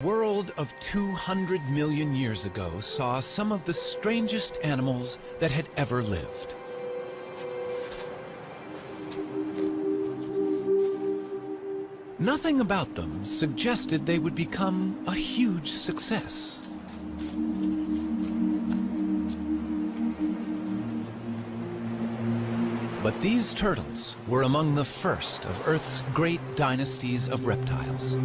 The world of 200 million years ago saw some of the strangest animals that had ever lived. Nothing about them suggested they would become a huge success. But these turtles were among the first of Earth's great dynasties of reptiles.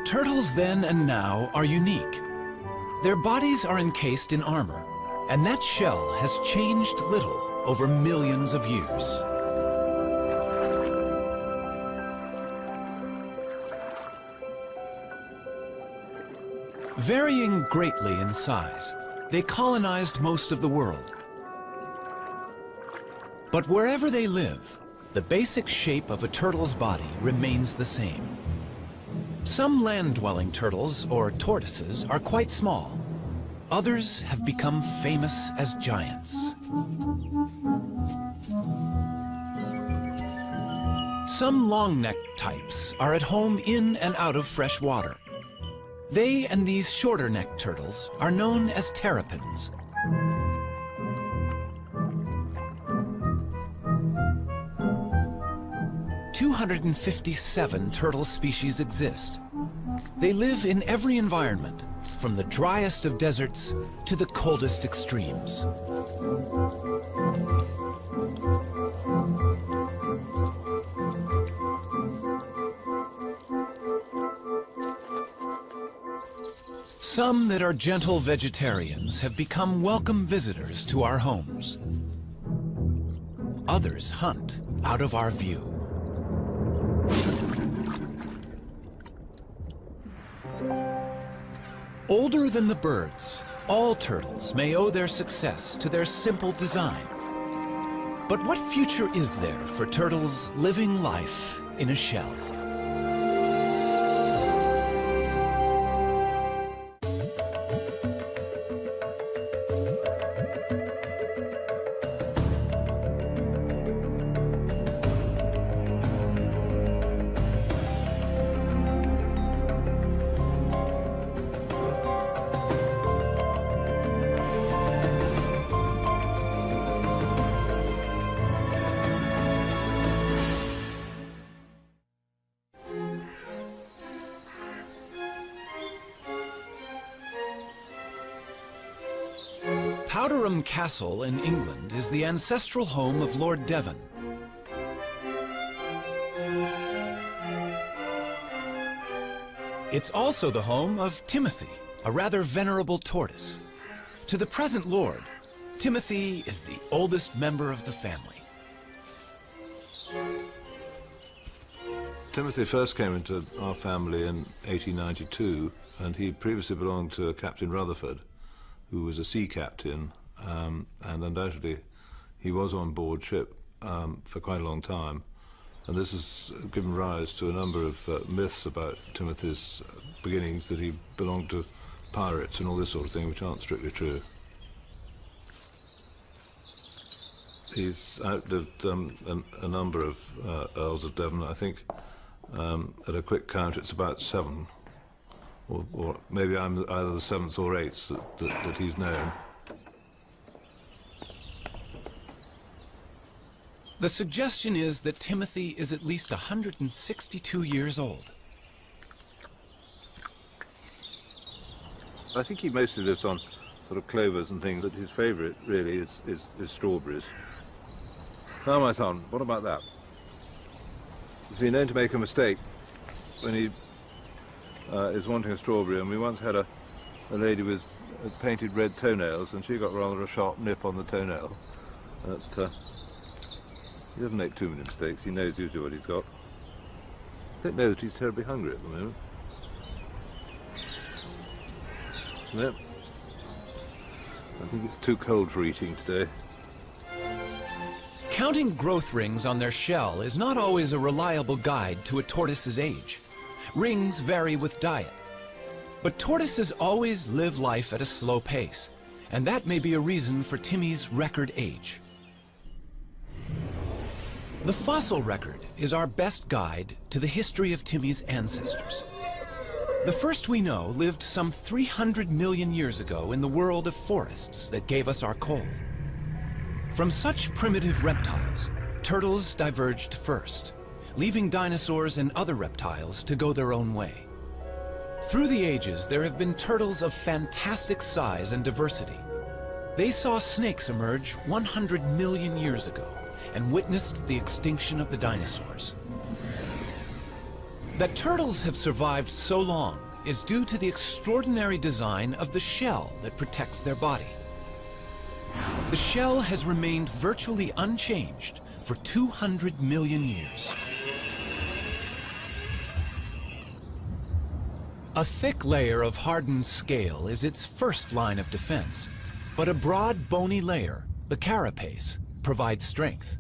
Turtles then and now are unique. Their bodies are encased in armor, and that shell has changed little over millions of years. Varying greatly in size, they colonized most of the world. But wherever they live, the basic shape of a turtle's body remains the same. Some land-dwelling turtles, or tortoises, are quite small. Others have become famous as giants. Some long-necked types are at home in and out of fresh water. They and these shorter-necked turtles are known as terrapins. "257 turtle species exist. They live in every environment, from the driest of deserts to the coldest extremes. Some that are gentle vegetarians have become welcome visitors to our homes. Others hunt out of our view. Older than the birds, all turtles may owe their success to their simple design. But what future is there for turtles living life in a shell? Powderham Castle in England is the ancestral home of Lord Devon. It's also the home of Timothy, a rather venerable tortoise. To the present Lord, Timothy is the oldest member of the family. Timothy first came into our family in 1892, and he previously belonged to Captain Rutherford, who was a sea captain, and undoubtedly he was on board ship for quite a long time. And this has given rise to a number of myths about Timothy's beginnings, that he belonged to pirates and all this sort of thing, which aren't strictly true. He's outlived a number of Earls of Devon. I think at a quick count it's about 7. Or maybe I'm either the 7th or 8th that he's known. The suggestion is that Timothy is at least 162 years old. I think he mostly lives on sort of clovers and things, but his favourite really is strawberries. Now, my son, what about that? He's been known to make a mistake when he is wanting a strawberry, and we once had a lady with painted red toenails, and she got rather a sharp nip on the toenail. But he doesn't make too many mistakes. He knows usually what he's got. I don't know that he's terribly hungry at the moment. No. I think it's too cold for eating today. Counting growth rings on their shell is not always a reliable guide to a tortoise's age. Rings vary with diet. But tortoises always live life at a slow pace, and that may be a reason for Timmy's record age. The fossil record is our best guide to the history of Timmy's ancestors. The first we know lived some 300 million years ago in the world of forests that gave us our coal. From such primitive reptiles, turtles diverged first, leaving dinosaurs and other reptiles to go their own way. Through the ages, there have been turtles of fantastic size and diversity. They saw snakes emerge 100 million years ago and witnessed the extinction of the dinosaurs. That turtles have survived so long is due to the extraordinary design of the shell that protects their body. The shell has remained virtually unchanged for 200 million years. A thick layer of hardened scale is its first line of defense, but a broad bony layer, the carapace, provides strength.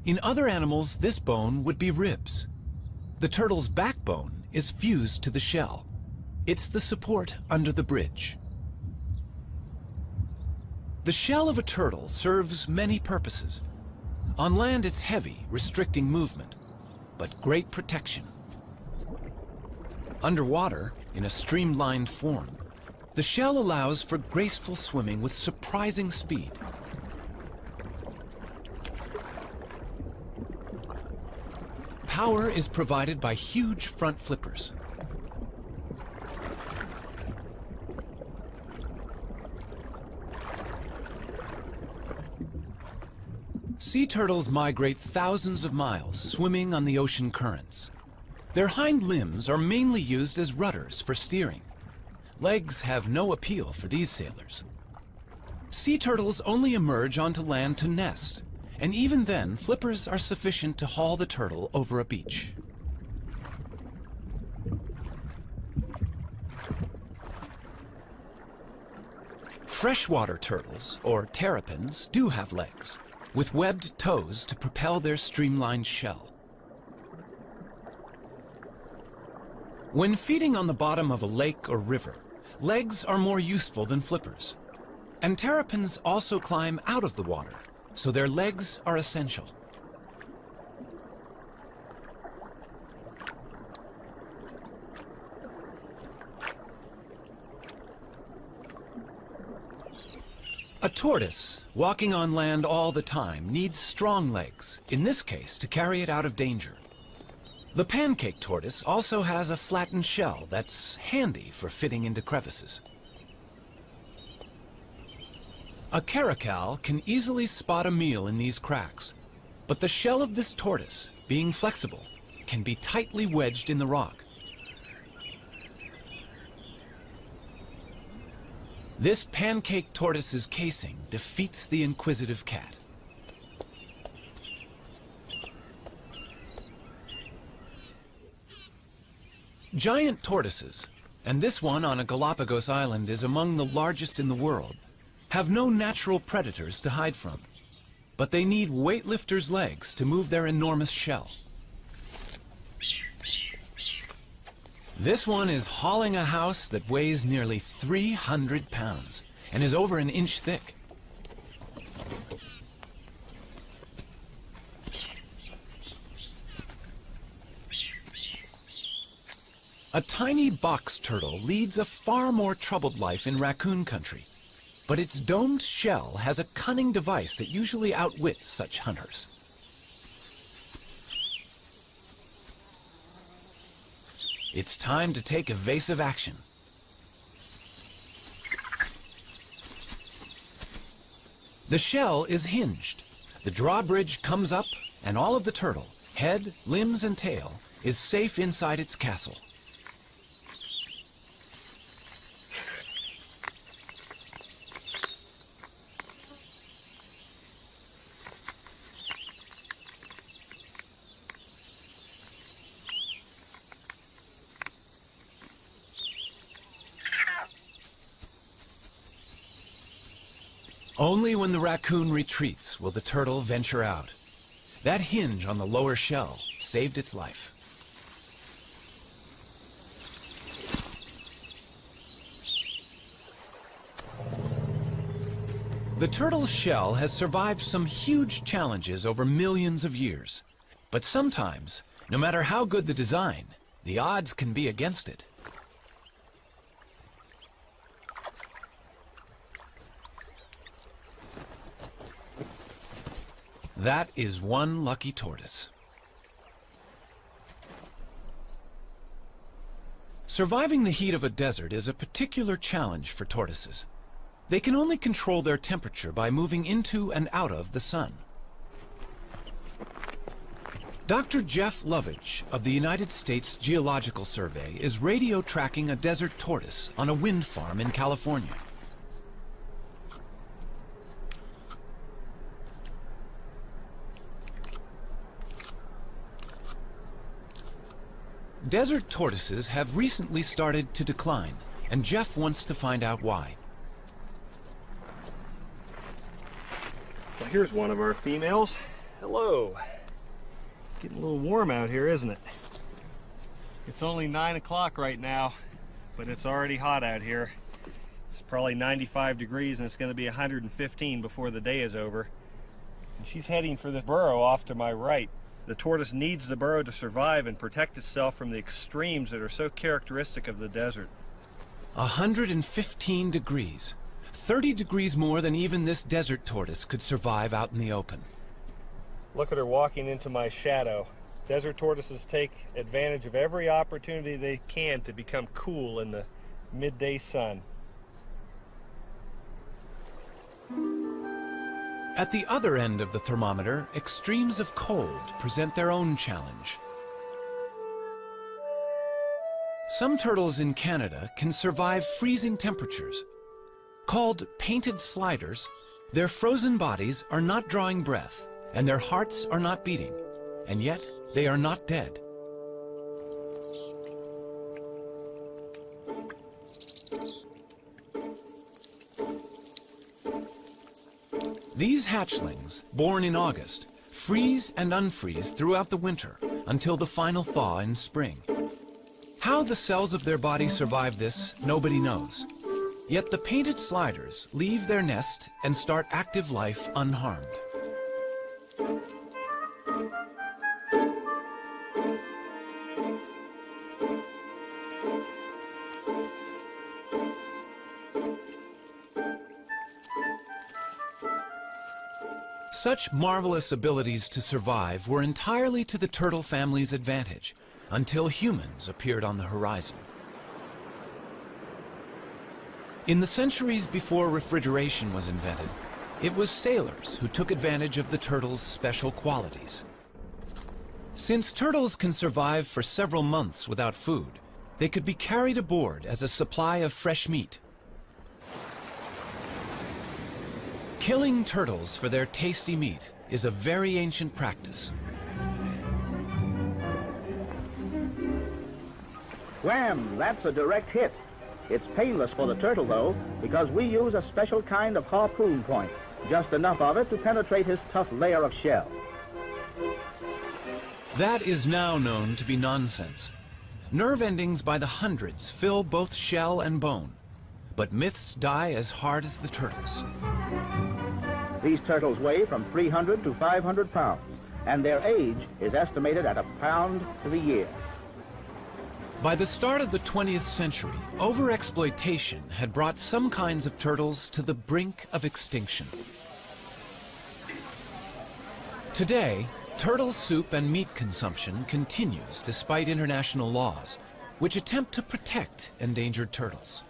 In other animals, this bone would be ribs. The turtle's backbone is fused to the shell. It's the support under the bridge. The shell of a turtle serves many purposes. On land, it's heavy, restricting movement, but great protection. Underwater, in a streamlined form, the shell allows for graceful swimming with surprising speed. Power is provided by huge front flippers. Sea turtles migrate thousands of miles, swimming on the ocean currents. Their hind limbs are mainly used as rudders for steering. Legs have no appeal for these sailors. Sea turtles only emerge onto land to nest, and even then, flippers are sufficient to haul the turtle over a beach. Freshwater turtles, or terrapins, do have legs, with webbed toes to propel their streamlined shell. When feeding on the bottom of a lake or river, legs are more useful than flippers. And terrapins also climb out of the water, so their legs are essential. A tortoise, walking on land all the time, needs strong legs, in this case to carry it out of danger. The pancake tortoise also has a flattened shell that's handy for fitting into crevices. A caracal can easily spot a meal in these cracks, but the shell of this tortoise, being flexible, can be tightly wedged in the rock. This pancake tortoise's casing defeats the inquisitive cat. Giant tortoises, and this one on a Galapagos island is among the largest in the world, have no natural predators to hide from, but they need weightlifters' legs to move their enormous shell. This one is hauling a house that weighs nearly 300 pounds and is over an inch thick. A tiny box turtle leads a far more troubled life in raccoon country, but its domed shell has a cunning device that usually outwits such hunters. It's time to take evasive action. The shell is hinged. The drawbridge comes up, and all of the turtle, head, limbs, and tail, is safe inside its castle. Only when the raccoon retreats will the turtle venture out. That hinge on the lower shell saved its life. The turtle's shell has survived some huge challenges over millions of years. But sometimes, no matter how good the design, the odds can be against it. That is one lucky tortoise. Surviving the heat of a desert is a particular challenge for tortoises. They can only control their temperature by moving into and out of the sun. Dr. Jeff Lovich of the United States Geological Survey is radio tracking a desert tortoise on a wind farm in California. Desert tortoises have recently started to decline, and Jeff wants to find out why. Well, here's one of our females. Hello. Getting a little warm out here, isn't it? It's only 9 o'clock right now, but it's already hot out here. It's probably 95 degrees and it's going to be 115 before the day is over. And she's heading for the burrow off to my right. The tortoise needs the burrow to survive and protect itself from the extremes that are so characteristic of the desert. 115 degrees. 30 degrees more than even this desert tortoise could survive out in the open. Look at her walking into my shadow. Desert tortoises take advantage of every opportunity they can to become cool in the midday sun. At the other end of the thermometer, extremes of cold present their own challenge. Some turtles in Canada can survive freezing temperatures. Called painted sliders, their frozen bodies are not drawing breath, and their hearts are not beating, and yet they are not dead. These hatchlings, born in August, freeze and unfreeze throughout the winter until the final thaw in spring. How the cells of their body survive this, nobody knows. Yet the painted sliders leave their nest and start active life unharmed. Such marvelous abilities to survive were entirely to the turtle family's advantage, until humans appeared on the horizon. In the centuries before refrigeration was invented, it was sailors who took advantage of the turtle's special qualities. Since turtles can survive for several months without food, they could be carried aboard as a supply of fresh meat. Killing turtles for their tasty meat is a very ancient practice. Wham! That's a direct hit. It's painless for the turtle, though, because we use a special kind of harpoon point, just enough of it to penetrate his tough layer of shell. That is now known to be nonsense. Nerve endings by the hundreds fill both shell and bone, but myths die as hard as the turtles. These turtles weigh from 300 to 500 pounds, and their age is estimated at £1 pound to the year. By the start of the 20th century, overexploitation had brought some kinds of turtles to the brink of extinction. Today, turtle soup and meat consumption continues despite international laws, which attempt to protect endangered turtles.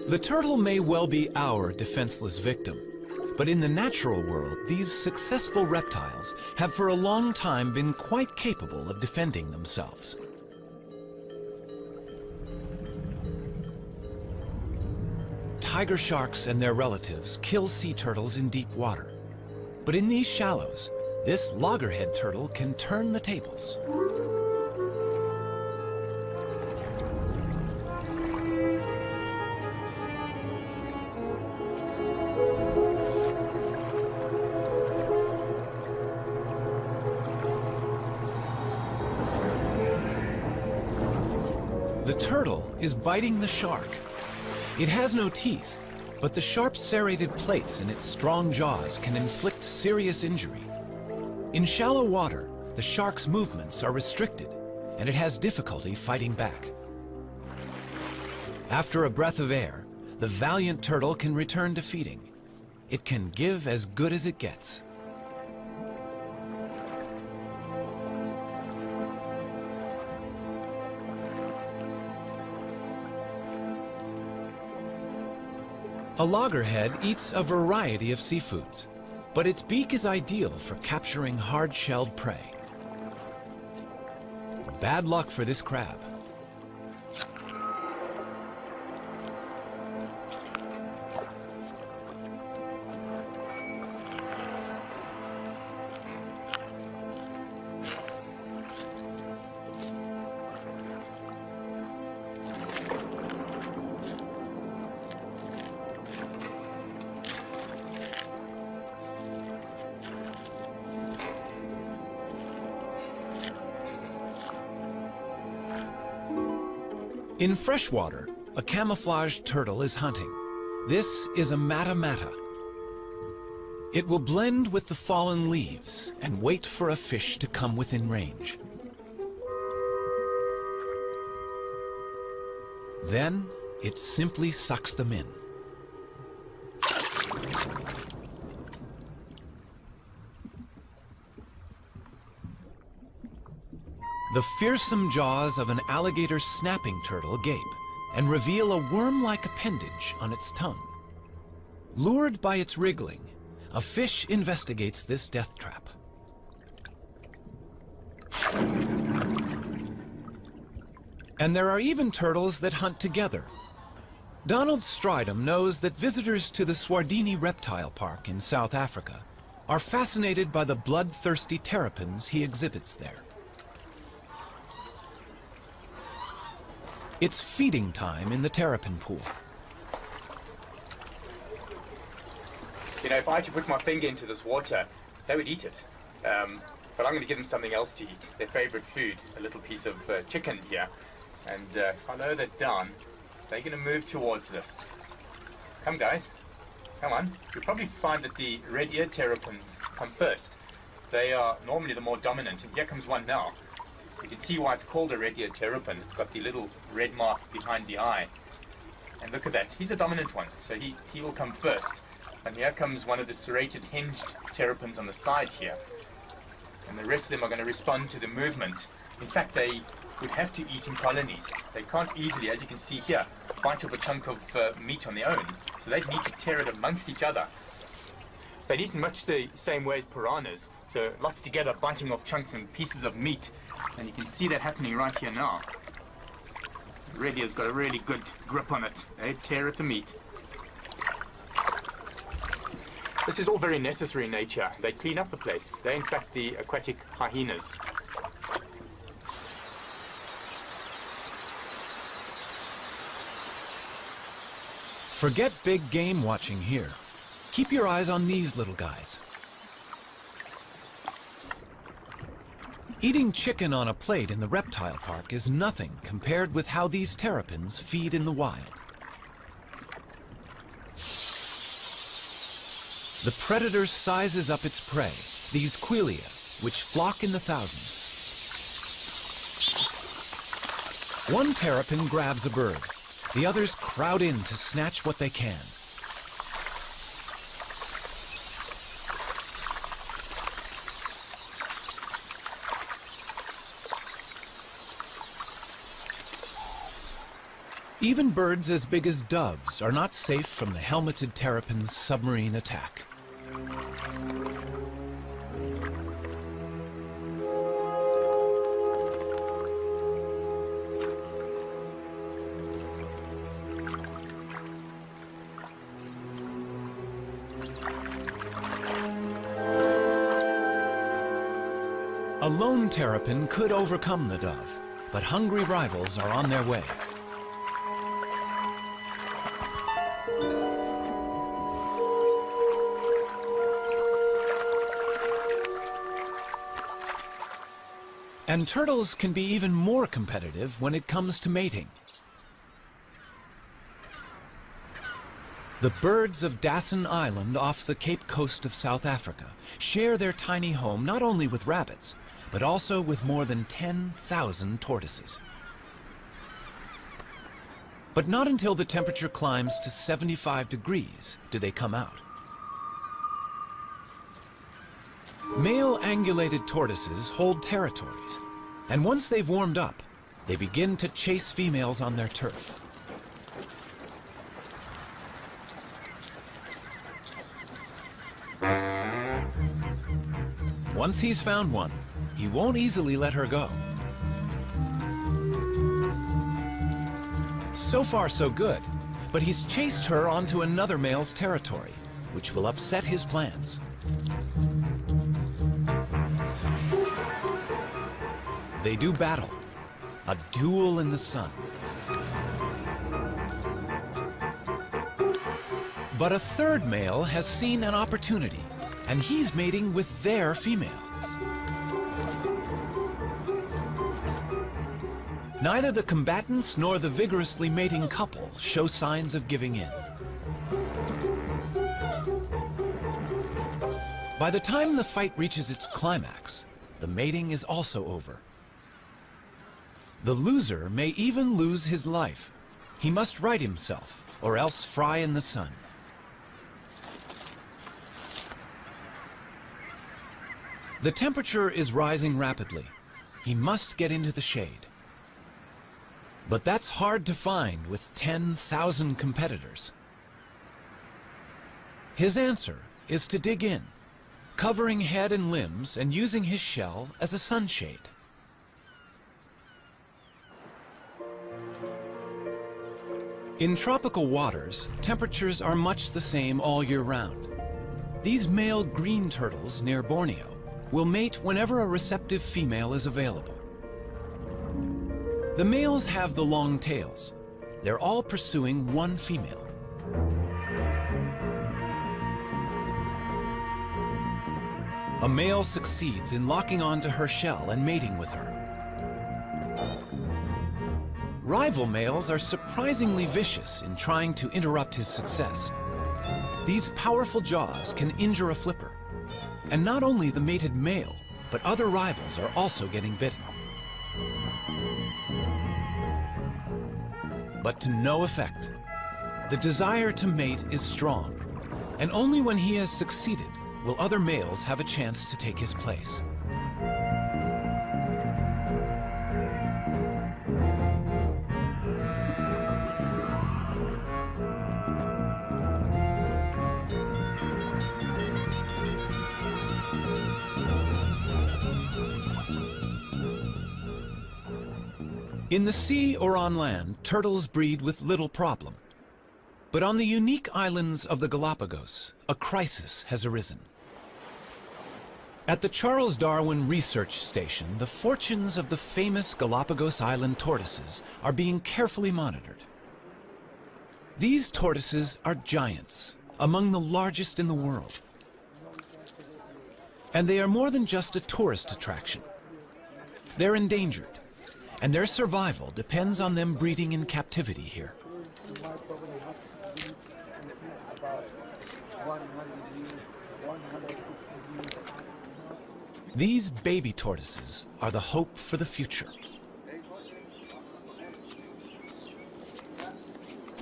The turtle may well be our defenseless victim, but in the natural world, these successful reptiles have for a long time been quite capable of defending themselves. Tiger sharks and their relatives kill sea turtles in deep water. But in these shallows, this loggerhead turtle can turn the tables. The turtle is biting the shark. It has no teeth, but the sharp serrated plates in its strong jaws can inflict serious injury. In shallow water, the shark's movements are restricted, and it has difficulty fighting back. After a breath of air, the valiant turtle can return to feeding. It can give as good as it gets. A loggerhead eats a variety of seafoods, but its beak is ideal for capturing hard-shelled prey. Bad luck for this crab. In freshwater, a camouflaged turtle is hunting. This is a mata-mata. It will blend with the fallen leaves and wait for a fish to come within range. Then, it simply sucks them in. The fearsome jaws of an alligator snapping turtle gape and reveal a worm-like appendage on its tongue. Lured by its wriggling, a fish investigates this death trap. And there are even turtles that hunt together. Donald Stridham knows that visitors to the Swardini Reptile Park in South Africa are fascinated by the bloodthirsty terrapins he exhibits there. It's feeding time in the terrapin pool. You know, if I had to put my finger into this water, they would eat it. But I'm going to give them something else to eat, their favorite food, a little piece of chicken here. And if I lower that down, they're going to move towards this. Come, guys. Come on. You'll probably find that the red-eared terrapins come first. They are normally the more dominant, and here comes one now. You can see why it's called a red-eared terrapin. It's got the little red mark behind the eye. And look at that. He's a dominant one, so he will come first. And here comes one of the serrated hinged terrapins on the side here. And the rest of them are going to respond to the movement. In fact, they would have to eat in colonies. They can't easily, as you can see here, bite off a chunk of meat on their own. So they need to tear it amongst each other. They eat in much the same way as piranhas. So lots together, biting off chunks and pieces of meat. And you can see that happening right here now. The red ear's got a really good grip on it. They tear at the meat. This is all very necessary in nature. They clean up the place. They're in fact the aquatic hyenas. Forget big game watching here. Keep your eyes on these little guys. Eating chicken on a plate in the reptile park is nothing compared with how these terrapins feed in the wild. The predator sizes up its prey, these quelea, which flock in the thousands. One terrapin grabs a bird. The others crowd in to snatch what they can. Even birds as big as doves are not safe from the helmeted terrapin's submarine attack. A lone terrapin could overcome the dove, but hungry rivals are on their way. And turtles can be even more competitive when it comes to mating. The birds of Dassin Island off the Cape Coast of South Africa share their tiny home not only with rabbits, but also with more than 10,000 tortoises. But not until the temperature climbs to 75 degrees do they come out. Male angulated tortoises hold territories, and once they've warmed up, they begin to chase females on their turf. Once he's found one, he won't easily let her go. So far, so good, but he's chased her onto another male's territory, which will upset his plans. They do battle, a duel in the sun. But a third male has seen an opportunity, and he's mating with their female. Neither the combatants nor the vigorously mating couple show signs of giving in. By the time the fight reaches its climax, the mating is also over. The loser may even lose his life. He must right himself, or else fry in the sun. The temperature is rising rapidly. He must get into the shade. But that's hard to find with 10,000 competitors. His answer is to dig in, covering head and limbs and using his shell as a sunshade. In tropical waters, temperatures are much the same all year round. These male green turtles near Borneo will mate whenever a receptive female is available. The males have the long tails. They're all pursuing one female. A male succeeds in locking onto her shell and mating with her. Rival males are surprisingly vicious in trying to interrupt his success. These powerful jaws can injure a flipper. And not only the mated male, but other rivals are also getting bitten. But to no effect. The desire to mate is strong, and only when he has succeeded will other males have a chance to take his place. In the sea or on land, turtles breed with little problem. But on the unique islands of the Galapagos, a crisis has arisen. At the Charles Darwin Research Station, the fortunes of the famous Galapagos Island tortoises are being carefully monitored. These tortoises are giants, among the largest in the world. And they are more than just a tourist attraction. They're endangered, and their survival depends on them breeding in captivity here. These baby tortoises are the hope for the future.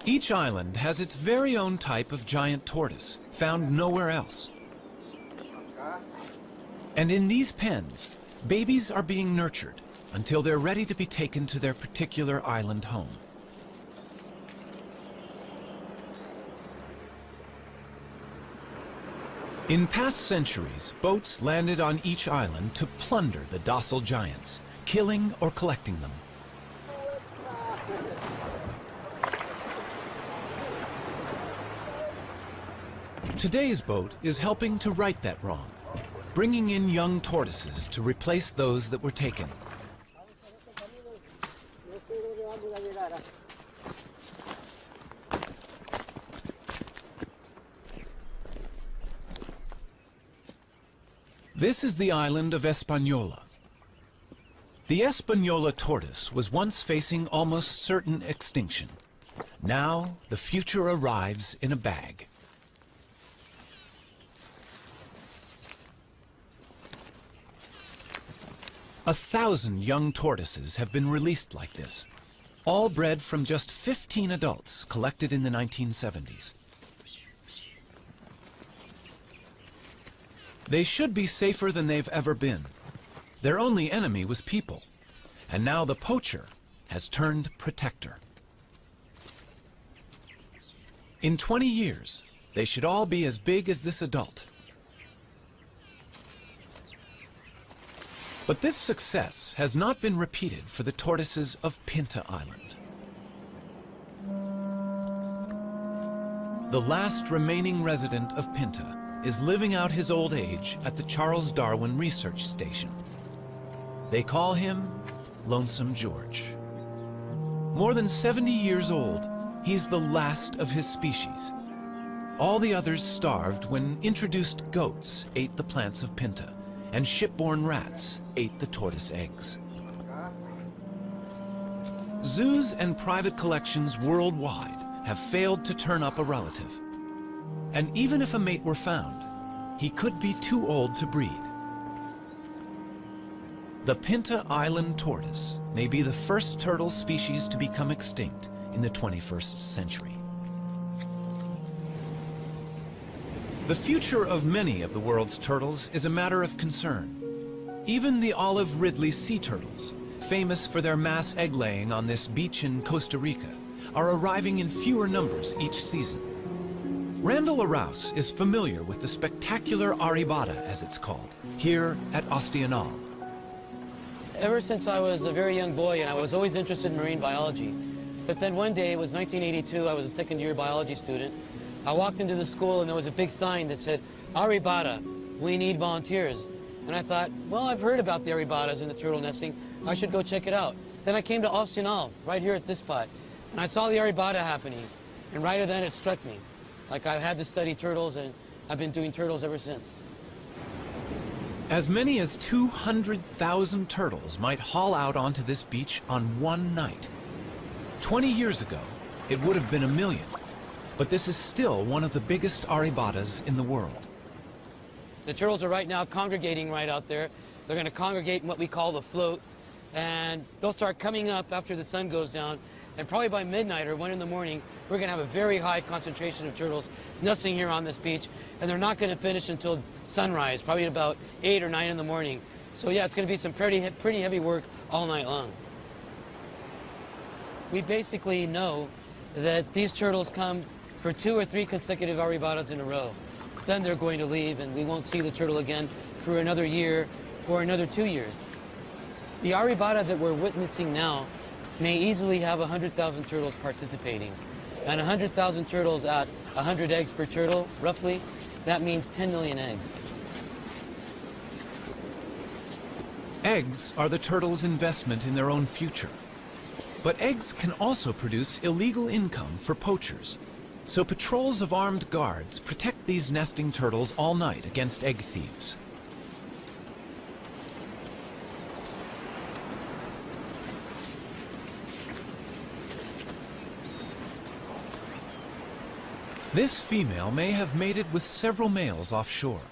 Each island has its very own type of giant tortoise, found nowhere else. And in these pens, babies are being nurtured until they're ready to be taken to their particular island home. In past centuries, boats landed on each island to plunder the docile giants, killing or collecting them. Today's boat is helping to right that wrong, bringing in young tortoises to replace those that were taken. This is the island of Hispaniola. The Espanola tortoise was once facing almost certain extinction. Now, the future arrives in a bag. A 1,000 young tortoises have been released like this, all bred from just 15 adults collected in the 1970s. They should be safer than they've ever been. Their only enemy was people, and now the poacher has turned protector. In 20 years, they should all be as big as this adult. But this success has not been repeated for the tortoises of Pinta Island. The last remaining resident of Pinta is living out his old age at the Charles Darwin Research Station. They call him Lonesome George. More than 70 years old, he's the last of his species. All the others starved when introduced goats ate the plants of Pinta, and shipborne rats ate the tortoise eggs. Zoos and private collections worldwide have failed to turn up a relative. And even if a mate were found, he could be too old to breed. The Pinta Island tortoise may be the first turtle species to become extinct in the 21st century. The future of many of the world's turtles is a matter of concern. Even the olive Ridley sea turtles, famous for their mass egg-laying on this beach in Costa Rica, are arriving in fewer numbers each season. Randall Arouse is familiar with the spectacular aribata, as it's called, here at Osteonal. Ever since I was a very young boy, and I was always interested in marine biology. But then one day, it was 1982, I was a second-year biology student. I walked into the school and there was a big sign that said, Aribata, we need volunteers. And I thought, well, I've heard about the Aribatas and the turtle nesting. I should go check it out. Then I came to Osteonal, right here at this spot, and I saw the Aribata happening. And right then it struck me. Like I had to study turtles, and I've been doing turtles ever since. As many as 200,000 turtles might haul out onto this beach on one night. 20 years ago, it would have been 1 million. But this is still one of the biggest aribatas in the world. The turtles are right now congregating right out there. They're going to congregate in what we call the float, and they'll start coming up after the sun goes down, and probably by midnight or 1 in the morning, we're going to have a very high concentration of turtles nesting here on this beach, and they're not going to finish until sunrise, probably at about 8 or 9 in the morning. So yeah, it's going to be some pretty heavy work all night long. We basically know that these turtles come for 2 or 3 consecutive aribatas in a row. Then they're going to leave, and we won't see the turtle again for another year or another 2 years. The aribata that we're witnessing now may easily have 100,000 turtles participating. And 100,000 turtles at 100 eggs per turtle, roughly, that means 10 million eggs. Eggs are the turtles' investment in their own future. But eggs can also produce illegal income for poachers. So patrols of armed guards protect these nesting turtles all night against egg thieves. This female may have mated with several males offshore.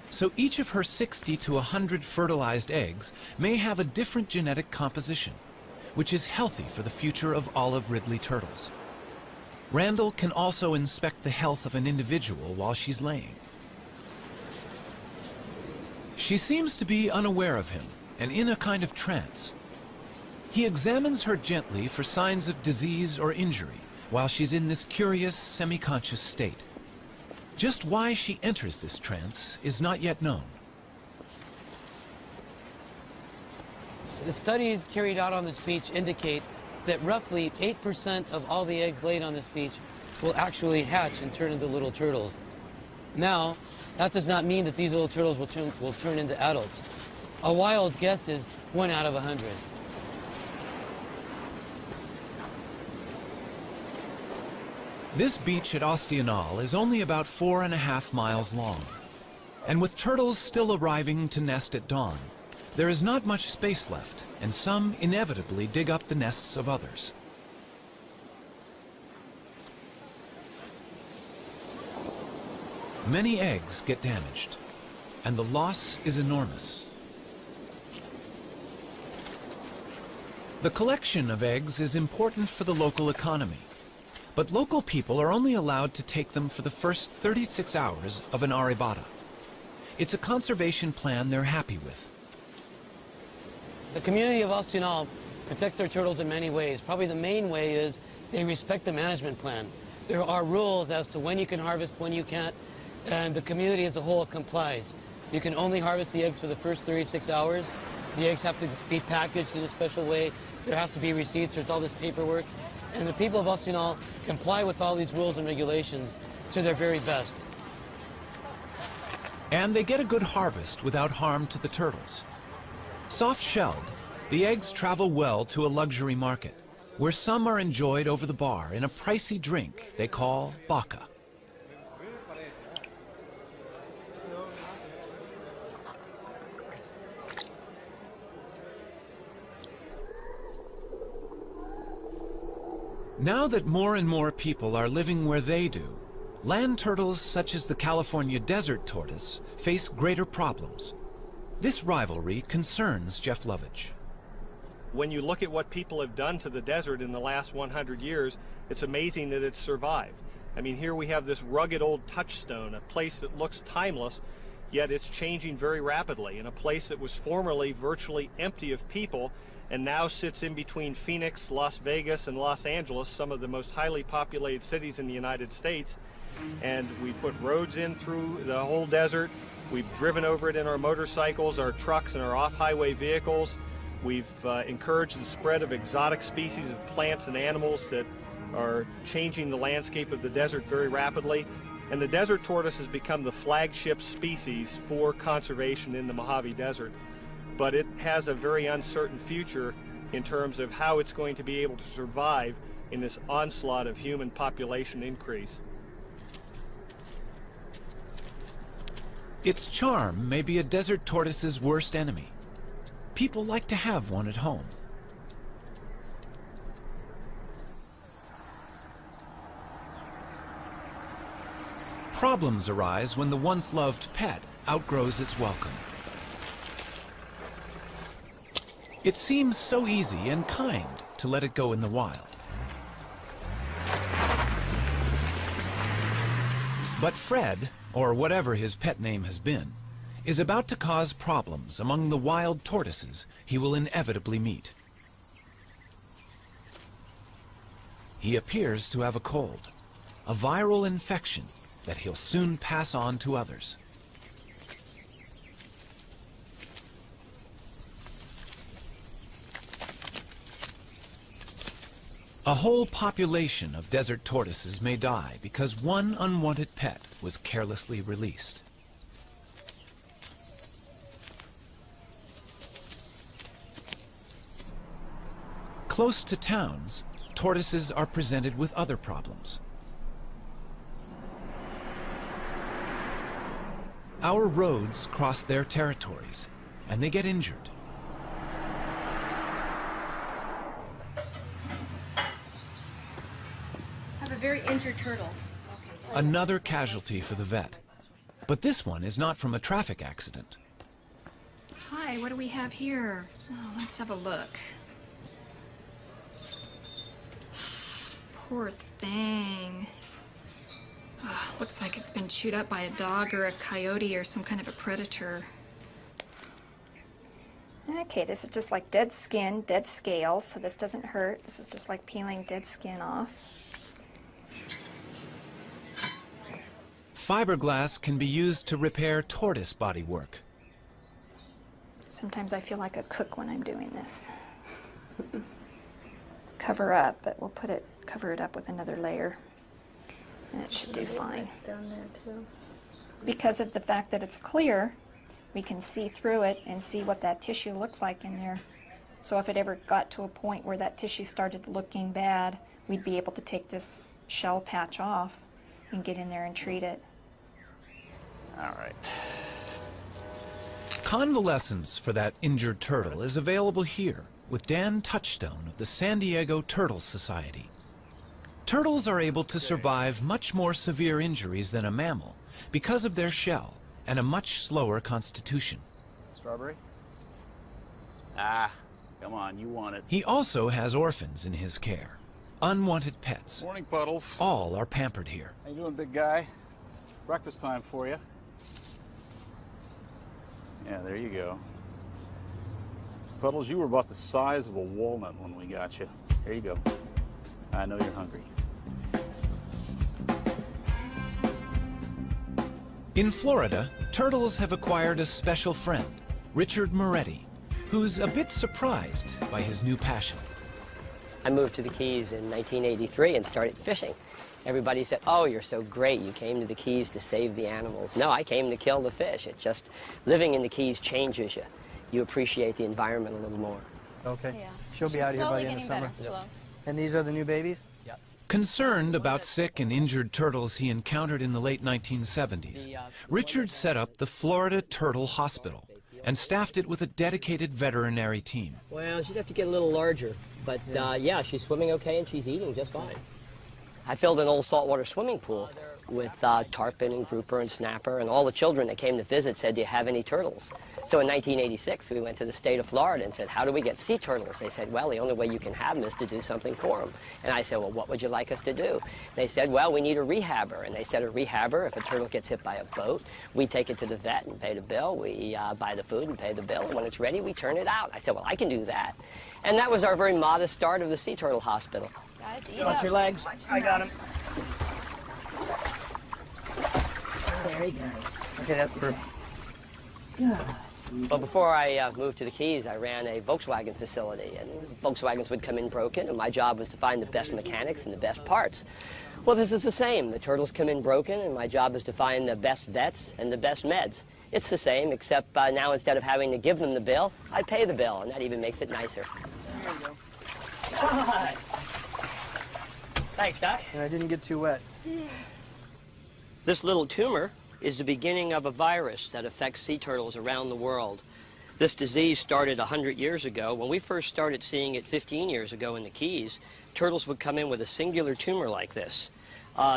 So each of her 60 to 100 fertilized eggs may have a different genetic composition, which is healthy for the future of olive Ridley turtles. Randall can also inspect the health of an individual while she's laying. She seems to be unaware of him and in a kind of trance. He examines her gently for signs of disease or injury while she's in this curious, semi-conscious state. Just why she enters this trance is not yet known. The studies carried out on this beach indicate that roughly 8% of all the eggs laid on this beach will actually hatch and turn into little turtles. Now, that does not mean that these little turtles will turn into adults. A wild guess is 1 out of 100. This beach at Osteonal is only about 4.5 miles long. And with turtles still arriving to nest at dawn, There is not much space left, and some inevitably dig up the nests of others. Many eggs get damaged, and the loss is enormous. The collection of eggs is important for the local economy, but local people are only allowed to take them for the first 36 hours of an arribada. It's a conservation plan they're happy with. The community of Alcinal protects their turtles in many ways. Probably the main way is they respect the management plan. There are rules as to when you can harvest, when you can't, and the community as a whole complies. You can only harvest the eggs for the first 36 hours. The eggs have to be packaged in a special way. There has to be receipts. There's all this paperwork. And the people of Alcinal comply with all these rules and regulations to their very best. And they get a good harvest without harm to the turtles. Soft-shelled, the eggs travel well to a luxury market, where some are enjoyed over the bar in a pricey drink they call baka. Now that more and more people are living where they do, land turtles such as the California desert tortoise face greater problems. This rivalry concerns Jeff Lovage. When you look at what people have done to the desert in the last 100 years, it's amazing that it's survived. I mean, here we have this rugged old touchstone, a place that looks timeless, yet it's changing very rapidly, in a place that was formerly virtually empty of people and now sits in between Phoenix, Las Vegas, and Los Angeles, some of the most highly populated cities in the United States. And we put roads in through the whole desert. We've driven over it in our motorcycles, our trucks, and our off-highway vehicles. We've encouraged the spread of exotic species of plants and animals that are changing the landscape of the desert very rapidly. And the desert tortoise has become the flagship species for conservation in the Mojave Desert. But it has a very uncertain future in terms of how it's going to be able to survive in this onslaught of human population increase. Its charm may be a desert tortoise's worst enemy. People like to have one at home. Problems arise when the once loved pet outgrows its welcome. It seems so easy and kind to let it go in the wild. But Fred, or whatever his pet name has been, is about to cause problems among the wild tortoises he will inevitably meet. He appears to have a cold, a viral infection that he'll soon pass on to others. A whole population of desert tortoises may die because one unwanted pet was carelessly released. Close to towns, tortoises are presented with other problems. Our roads cross their territories, and they get injured. I have a very injured turtle. Another casualty for the vet. But this one is not from a traffic accident. Hi, what do we have here? Oh, let's have a look. Poor thing. Oh, looks like it's been chewed up by a dog or a coyote or some kind of a predator. Okay, this is just like dead skin, dead scales, so this doesn't hurt. This is just like peeling dead skin off. Fiberglass can be used to repair tortoise bodywork. Sometimes I feel like a cook when I'm doing this. Cover up, but we'll cover it up with another layer, and it should do fine. Down there too. Because of the fact that it's clear, we can see through it and see what that tissue looks like in there. So if it ever got to a point where that tissue started looking bad, we'd be able to take this shell patch off and get in there and treat it. All right. Convalescence for that injured turtle is available here with Dan Touchstone of the San Diego Turtle Society. Turtles are able to survive much more severe injuries than a mammal because of their shell and a much slower constitution. Strawberry? Ah, come on, you want it. He also has orphans in his care, unwanted pets. Morning, Puddles. All are pampered here. How you doing, big guy? Breakfast time for you. Yeah, there you go. Puddles, you were about the size of a walnut when we got you. Here you go. I know you're hungry. In Florida, turtles have acquired a special friend, Richard Moretti, who's a bit surprised by his new passion. I moved to the Keys in 1983 and started fishing. Everybody said, "Oh, you're so great. You came to the Keys to save the animals." No, I came to kill the fish. It just, living in the Keys changes you. You appreciate the environment a little more. Okay. Yeah. She'll be out of here by the end of summer. And these are the new babies? Yep. Concerned about sick and injured turtles he encountered in the late 1970s, Richard set up the Florida Turtle Hospital and staffed it with a dedicated veterinary team. Well, she'd have to get a little larger, but yeah, she's swimming okay and she's eating just fine. I filled an old saltwater swimming pool with tarpon and grouper and snapper, and all the children that came to visit said, "Do you have any turtles?" So in 1986, we went to the state of Florida and said, "How do we get sea turtles?" They said, "Well, the only way you can have them is to do something for them." And I said, "Well, what would you like us to do?" They said, "Well, we need a rehabber." And they said, "A rehabber, if a turtle gets hit by a boat, we take it to the vet and pay the bill. We buy the food and pay the bill, and when it's ready, we turn it out." I said, "Well, I can do that." And that was our very modest start of the Sea Turtle Hospital. Guys, eat Want up. your legs? I got him. There he goes. Okay, that's perfect. Well, before I moved to the Keys, I ran a Volkswagen facility, and Volkswagens would come in broken, and my job was to find the best mechanics and the best parts. Well, this is the same. The turtles come in broken, and my job is to find the best vets and the best meds. It's the same, except now instead of having to give them the bill, I pay the bill, and that even makes it nicer. There you go. Thanks, Doc. And I didn't get too wet. This little tumor is the beginning of a virus that affects sea turtles around the world. This disease started 100 years ago. When we first started seeing it 15 years ago in the Keys, turtles would come in with a singular tumor like this.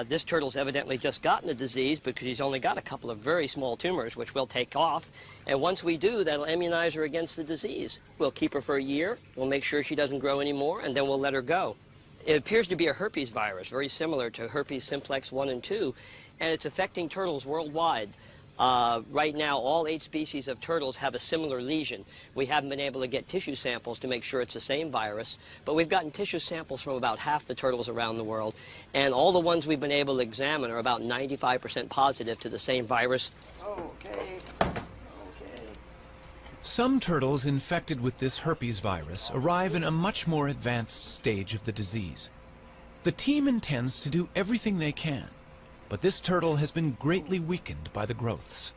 This turtle's evidently just gotten the disease because he's only got a couple of very small tumors, which we'll take off. And once we do, that'll immunize her against the disease. We'll keep her for a year, we'll make sure she doesn't grow anymore, and then we'll let her go. It appears to be a herpes virus, very similar to herpes simplex 1 and 2, and it's affecting turtles worldwide. Right now, all 8 species of turtles have a similar lesion. We haven't been able to get tissue samples to make sure it's the same virus, but we've gotten tissue samples from about half the turtles around the world, and all the ones we've been able to examine are about 95% positive to the same virus. Okay. Some turtles infected with this herpes virus arrive in a much more advanced stage of the disease. The team intends to do everything they can, but this turtle has been greatly weakened by the growths.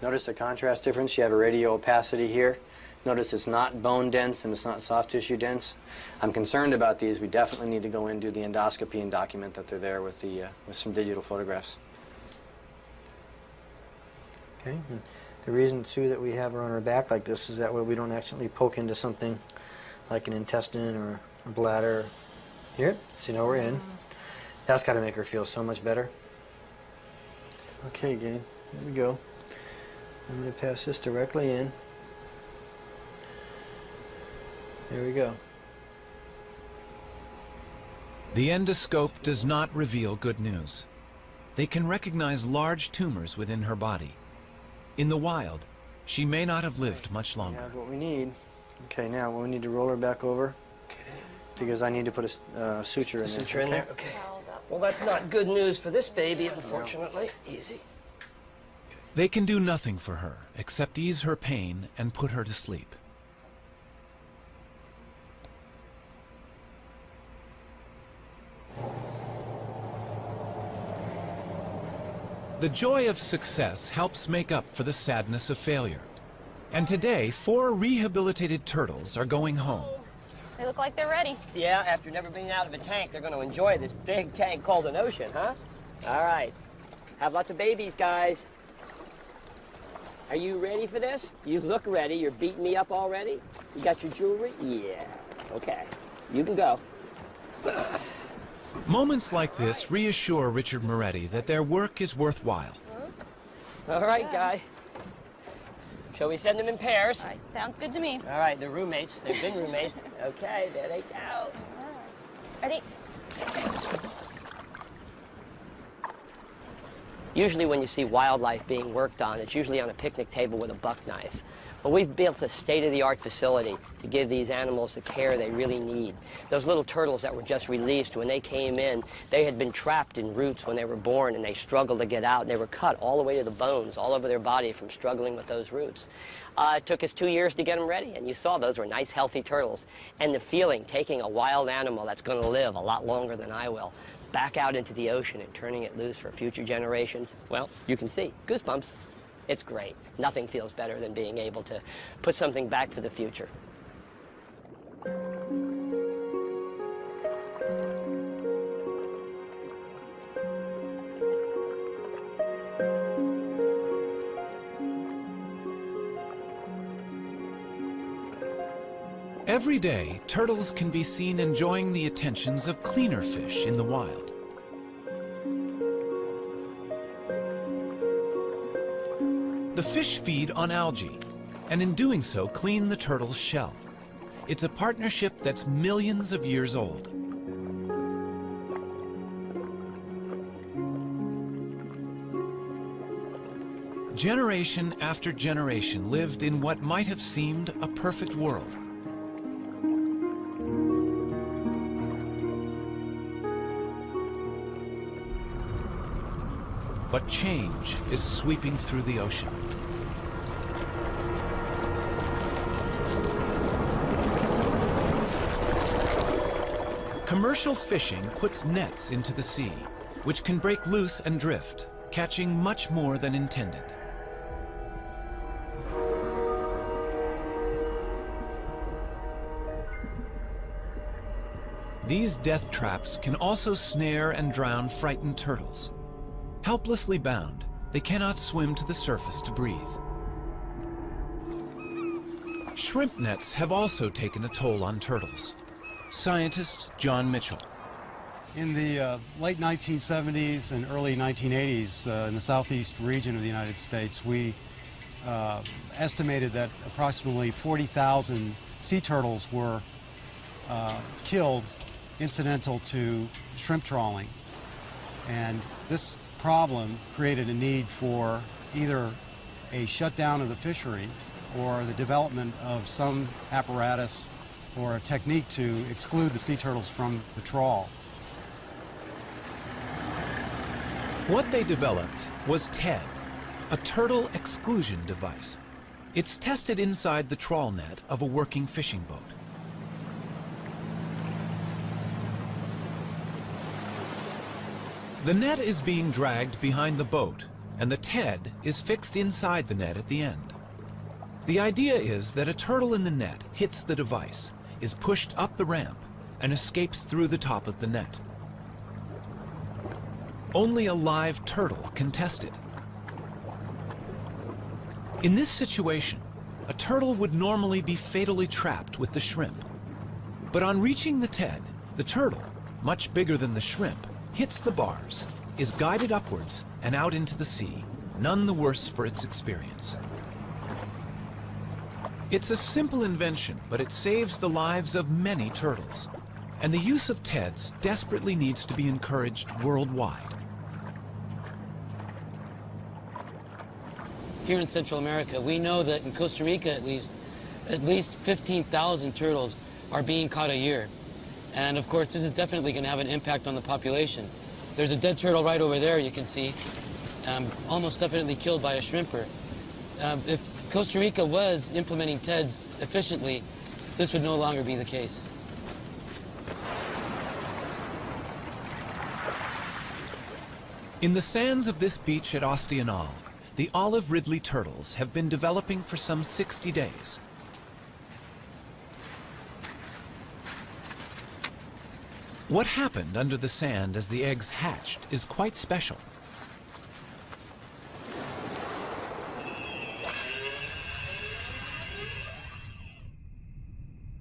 Notice the contrast difference. You have a radial opacity here. Notice it's not bone dense and it's not soft tissue dense. I'm concerned about these. We definitely need to go in and do the endoscopy and document that they're there with some digital photographs. Okay. And the reason, Sue, that we have her on her back like this is that way we don't accidentally poke into something like an intestine or a bladder. Here, so you know we're in. That's got to make her feel so much better. Okay, Gabe, here we go. I'm going to pass this directly in. There we go. The endoscope does not reveal good news. They can recognize large tumors within her body. In the wild, she may not have lived much longer. We have what we need. Okay, now we need to roll her back over. Okay. Because I need to put a suture in there. Suture in there? Okay. Well, that's not good news for this baby, unfortunately. Easy. They can do nothing for her except ease her pain and put her to sleep. The joy of success helps make up for the sadness of failure. And today, 4 rehabilitated turtles are going home. They look like they're ready. Yeah, after never being out of a tank, they're going to enjoy this big tank called an ocean, huh? All right. Have lots of babies, guys. Are you ready for this? You look ready. You're beating me up already? You got your jewelry? Yes. Okay. You can go. Moments like this reassure Richard Moretti that their work is worthwhile. All right, Guy. Shall we send them in pairs? All right, sounds good to me. All right, they're roommates. They've been roommates. Okay, there they go. Ready? Usually when you see wildlife being worked on, it's usually on a picnic table with a buck knife. But we've built a state-of-the-art facility to give these animals the care they really need. Those little turtles that were just released, when they came in, they had been trapped in roots when they were born, and they struggled to get out. And they were cut all the way to the bones, all over their body from struggling with those roots. It took us 2 years to get them ready, and you saw those were nice, healthy turtles. And the feeling, taking a wild animal that's going to live a lot longer than I will, back out into the ocean and turning it loose for future generations, well, you can see, goosebumps. It's great. Nothing feels better than being able to put something back for the future. Every day, turtles can be seen enjoying the attentions of cleaner fish in the wild. The fish feed on algae, and in doing so, clean the turtle's shell. It's a partnership that's millions of years old. Generation after generation lived in what might have seemed a perfect world. But change is sweeping through the ocean. Commercial fishing puts nets into the sea, which can break loose and drift, catching much more than intended. These death traps can also snare and drown frightened turtles. Helplessly bound, they cannot swim to the surface to breathe. Shrimp nets have also taken a toll on turtles. Scientist John Mitchell. In the late 1970s and early 1980s in the southeast region of the United States, we estimated that approximately 40,000 sea turtles were killed incidental to shrimp trawling. And this problem created a need for either a shutdown of the fishery or the development of some apparatus or a technique to exclude the sea turtles from the trawl. What they developed was TED, a turtle exclusion device. It's tested inside the trawl net of a working fishing boat. The net is being dragged behind the boat, and the TED is fixed inside the net at the end. The idea is that a turtle in the net hits the device, is pushed up the ramp, and escapes through the top of the net. Only a live turtle can test it. In this situation, a turtle would normally be fatally trapped with the shrimp. But on reaching the TED, the turtle, much bigger than the shrimp, hits the bars, is guided upwards and out into the sea, none the worse for its experience. It's a simple invention, but it saves the lives of many turtles. And the use of TEDs desperately needs to be encouraged worldwide. Here in Central America, we know that in Costa Rica at least 15,000 turtles are being caught a year. And of course, this is definitely going to have an impact on the population. There's a dead turtle right over there, you can see, almost definitely killed by a shrimper. If Costa Rica was implementing TEDs efficiently, this would no longer be the case. In the sands of this beach at Ostional, the olive ridley turtles have been developing for some 60 days. What happened under the sand as the eggs hatched is quite special.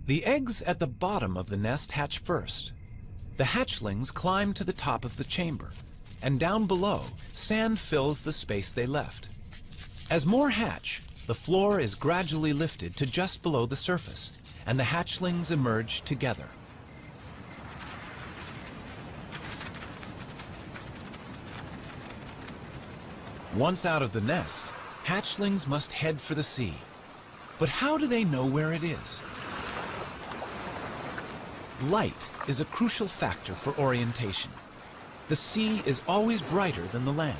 The eggs at the bottom of the nest hatch first. The hatchlings climb to the top of the chamber, and down below, sand fills the space they left. As more hatch, the floor is gradually lifted to just below the surface, and the hatchlings emerge together. Once out of the nest, hatchlings must head for the sea. But how do they know where it is? Light is a crucial factor for orientation. The sea is always brighter than the land.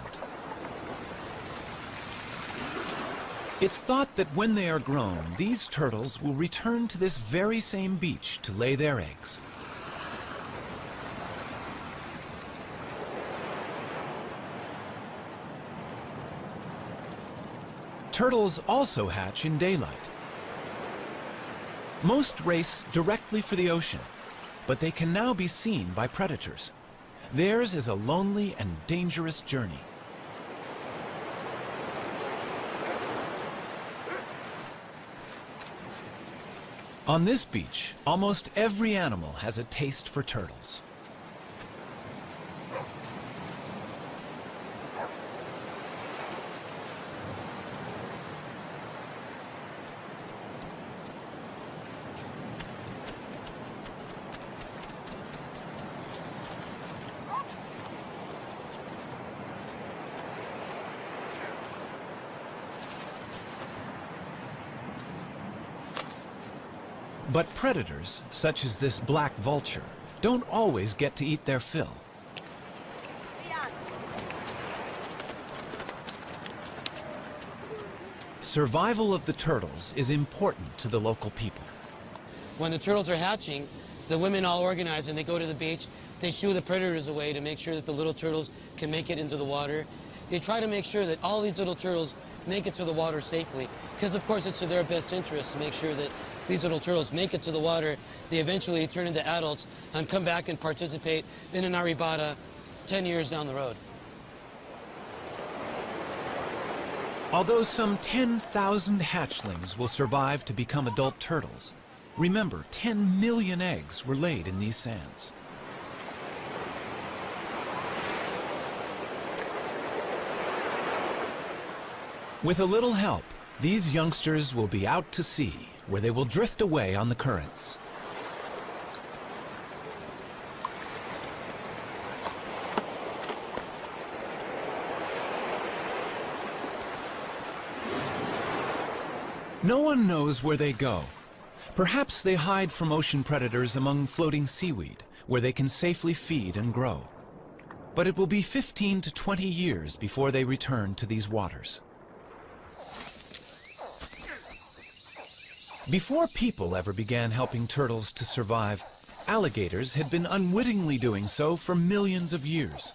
It's thought that when they are grown, these turtles will return to this very same beach to lay their eggs. Turtles also hatch in daylight. Most race directly for the ocean, but they can now be seen by predators. Theirs is a lonely and dangerous journey. On this beach, almost every animal has a taste for turtles. But predators, such as this black vulture, don't always get to eat their fill. Survival of the turtles is important to the local people. When the turtles are hatching, the women all organize and they go to the beach. They shoo the predators away to make sure that the little turtles can make it into the water. They try to make sure that all these little turtles make it to the water safely, because of course it's to their best interest to make sure that these little turtles make it to the water. They eventually turn into adults and come back and participate in an arribada 10 years down the road. Although some 10,000 hatchlings will survive to become adult turtles, remember 10 million eggs were laid in these sands. With a little help, these youngsters will be out to sea, where they will drift away on the currents. No one knows where they go. Perhaps they hide from ocean predators among floating seaweed, where they can safely feed and grow. But it will be 15 to 20 years before they return to these waters. Before people ever began helping turtles to survive, alligators had been unwittingly doing so for millions of years.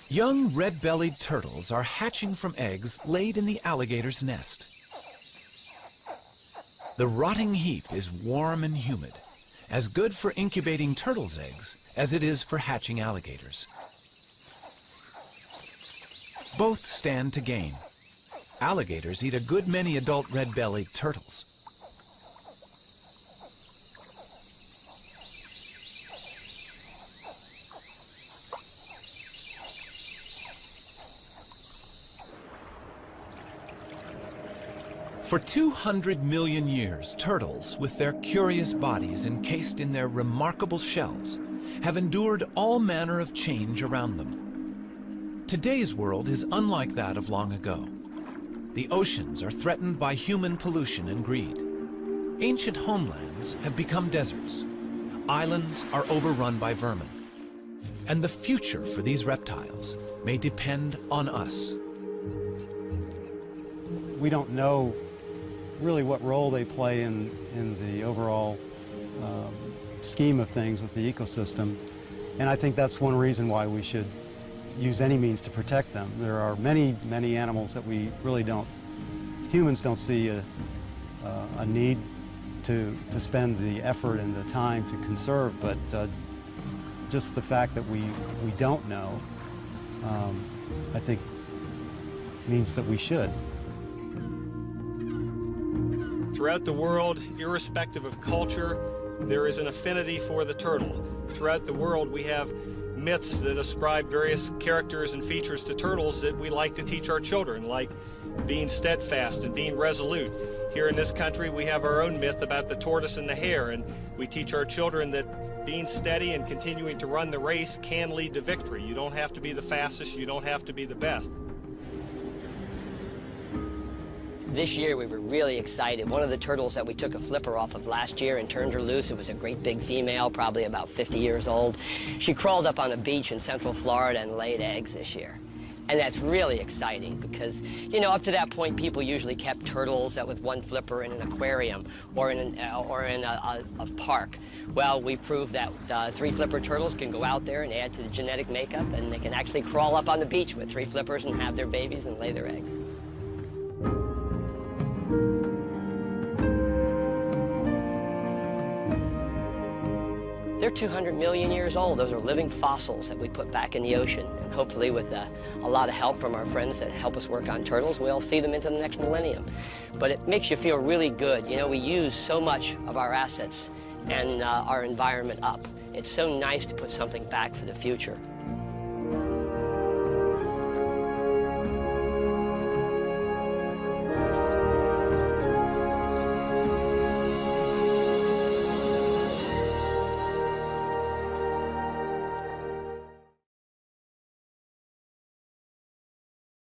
Young red-bellied turtles are hatching from eggs laid in the alligator's nest. The rotting heap is warm and humid, as good for incubating turtles' eggs as it is for hatching alligators. Both stand to gain. Alligators eat a good many adult red-bellied turtles. For 200 million years, turtles, with their curious bodies encased in their remarkable shells, have endured all manner of change around them. Today's world is unlike that of long ago. The oceans are threatened by human pollution and greed. Ancient homelands have become deserts. Islands are overrun by vermin. And the future for these reptiles may depend on us. We don't know really what role they play in the overall scheme of things with the ecosystem. And I think that's one reason why we should use any means to protect them. There are many, many animals that we really don't, humans don't see a need to spend the effort and the time to conserve, but just the fact that we don't know, I think, means that we should. Throughout the world, irrespective of culture, there is an affinity for the turtle. Throughout the world, we have myths that ascribe various characters and features to turtles that we like to teach our children, like being steadfast and being resolute. Here in this country, we have our own myth about the tortoise and the hare, and we teach our children that being steady and continuing to run the race can lead to victory. You don't have to be the fastest, you don't have to be the best. This year we were really excited. One of the turtles that we took a flipper off of last year and turned her loose, it was a great big female, probably about 50 years old. She crawled up on a beach in Central Florida and laid eggs this year. And that's really exciting because, you know, up to that point, people usually kept turtles with one flipper in an aquarium or in a park. Well, we proved that 3 flipper turtles can go out there and add to the genetic makeup, and they can actually crawl up on the beach with 3 flippers and have their babies and lay their eggs. They're 200 million years old. Those are living fossils that we put back in the ocean. And hopefully with a lot of help from our friends that help us work on turtles, we'll see them into the next millennium. But it makes you feel really good. You know, we use so much of our assets and our environment up. It's so nice to put something back for the future.